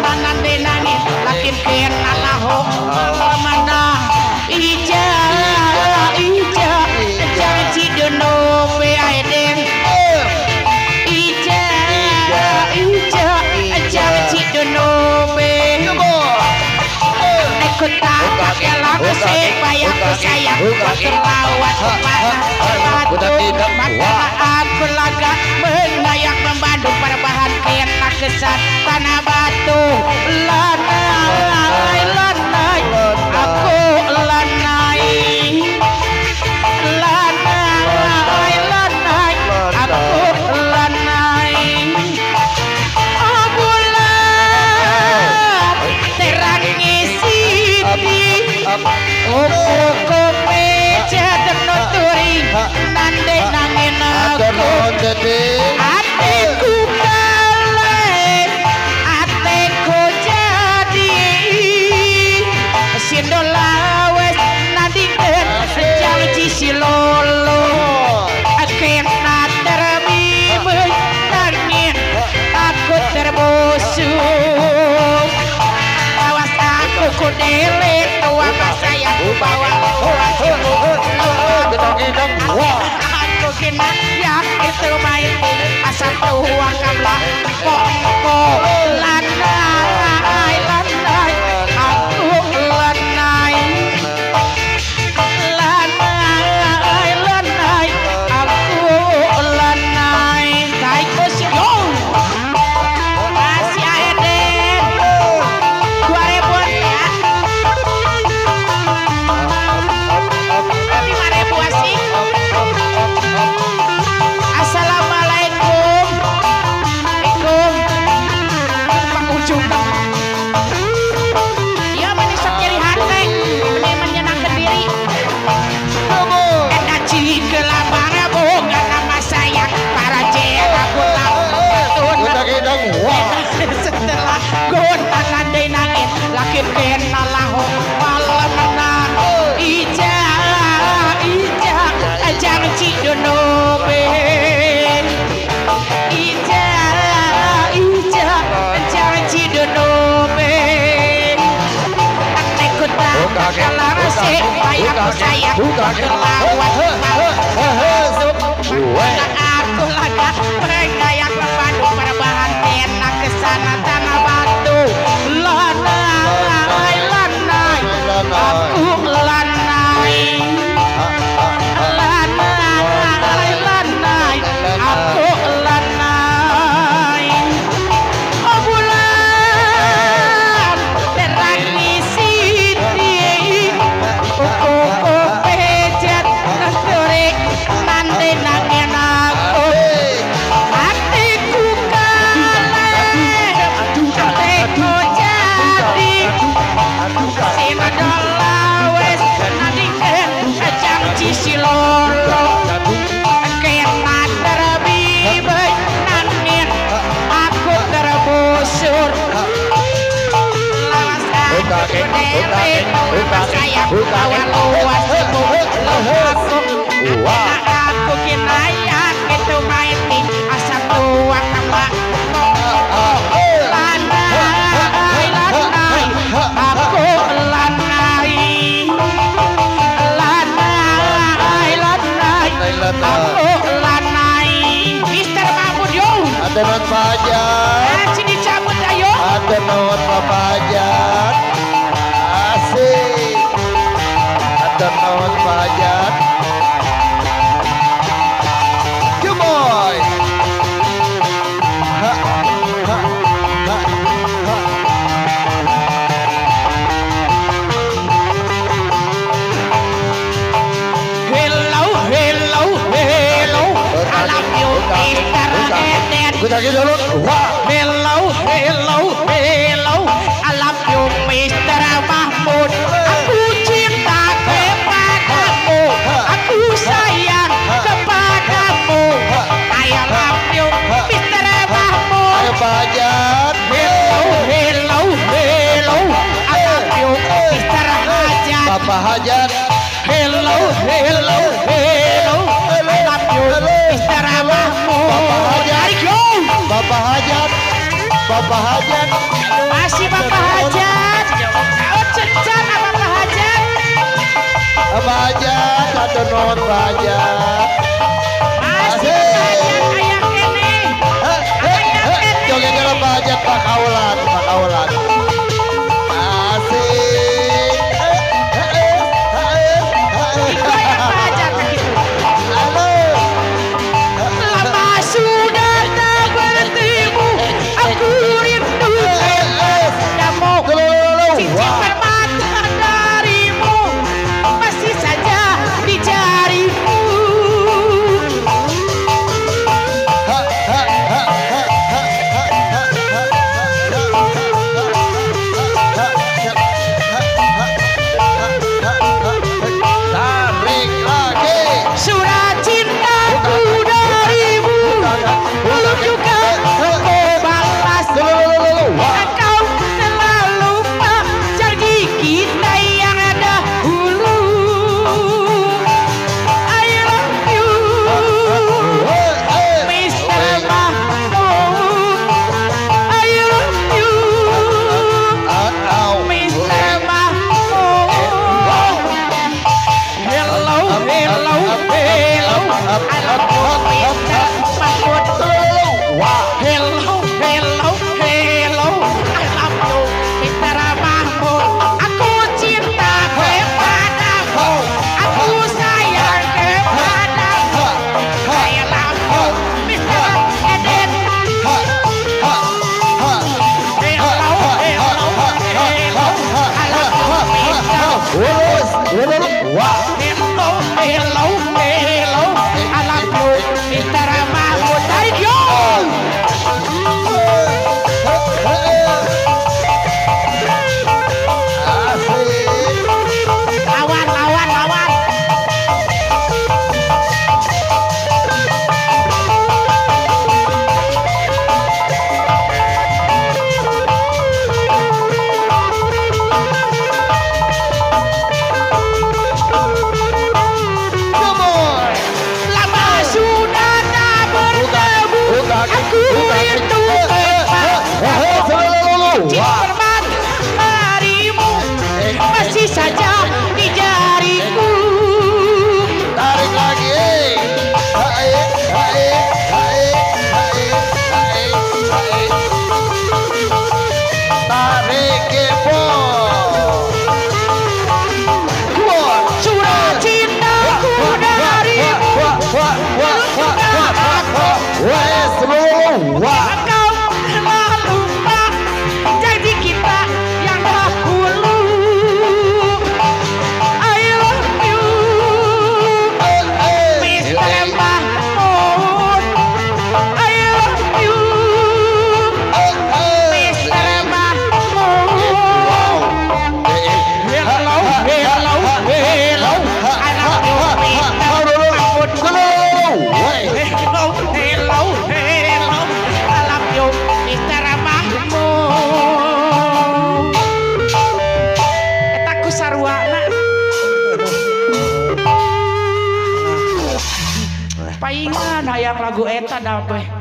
nanan denangin lakin kian alaho mandang ija janji dono be aiden ija janji dono be ikut tak pakai lagu supaya aku sayang terlawat mata aku laga menayak membantu perubahan kena kesan tanah batu lanai aku lanai aku lanai bulan terangi siti kopi jadon turi nande nangin aku hatiku balik hatiku jadi sindola wes nandingkan janji silolo kena terbibut nangin aku terbusuk awas aku kudelit tua sayangku bawa aku kena yak itu main asal tuang kamlah kok lanai aku lanai aku lanai kaiko siong masih Aiden 2.000-an ya 5.000 asik. Assalamualaikum. Pak Ujung. Dia menisok kiri hati, ini menyenangkan diri. Ada cili kelabang bunga nama sayang para jera pulang. Setelah gontangan denangin, laki kena lahu malam menang. Ija janji dono be ija janji dono be aku tak kalah resik bayang sayang terlawat aku laga perenggayak membantu perubahan kena kesana tanah batu lanai aku lanai aku lanai bulan terangi siti pejat nasturi nande nangin aku hatiku kaleh hatiku jadi sinadola wes nandingkan janji silolo kena terbibut nangin aku terbusur lawas aku delik sayang bawa luas aku kinayak itu main nih asap tua kembang lanai aku lanai aku lanai Mister Mahmud yo ada not pajak sini cabut ayo ada not pajak asik ada not pajak Gemoy ha ha ha Good afternoon. Hello, I love you, Mr. Mahmud. Aku cinta kepadamu, aku sayang kepadamu. I love you, Mr. Mahmud. Ayo Bajan. Hello, I love you, Mr. Hajat. Bapak Hajat. Hello, I love you, Mr. Mahmud. Bapak Hajat. Bapak Hajat. Bapak Hajat. Atur nuhun Bajat. Masih Bajat aya kene. Joget karo Bajat pakaulan. Asik. Goyang Bajat begitu. Halo. Lama sudah tak bertemu, aku rindu kamu. Cincin permata darimu masih saja di jariku. Tarik lagi. Surat cintaku darimu belum juga kau balas. Engkau telah lupa janji kita yang dahulu. I love you, Mr. Mahmud. I love you, Mr. Mahmud. Hello, hello, hello. I love you, Mr. Mahmud. Hello, hello, hello. I love you, Mr. Mahmud. Aku cinta kepadamu. Aku sayang kepadamu. I love you, Mr. Eden. Hello, hello, hello. I love you, Mr. Hello, hello, hello. I love you, Mr. Mahmud. Tarik yo. Lawan, lawan, lawan. Lama sudah tak bertemu, aku rindu kepadamu. Cincin permata darimu masih saja di jariku. Tarik lagi. Tarik kepo. Surat cintaku darimu engkau telah lupa janji kita yang dahulu. I love you, Mr. Mahmud. I love you, Mr. Mahmud. Hello, hello, hello. I love you, Mr. Mahmud. Hello, hello, hello. I love you, Mr. Mahmud. Eta ku sarwana. Paingan hayang lagu eta dape.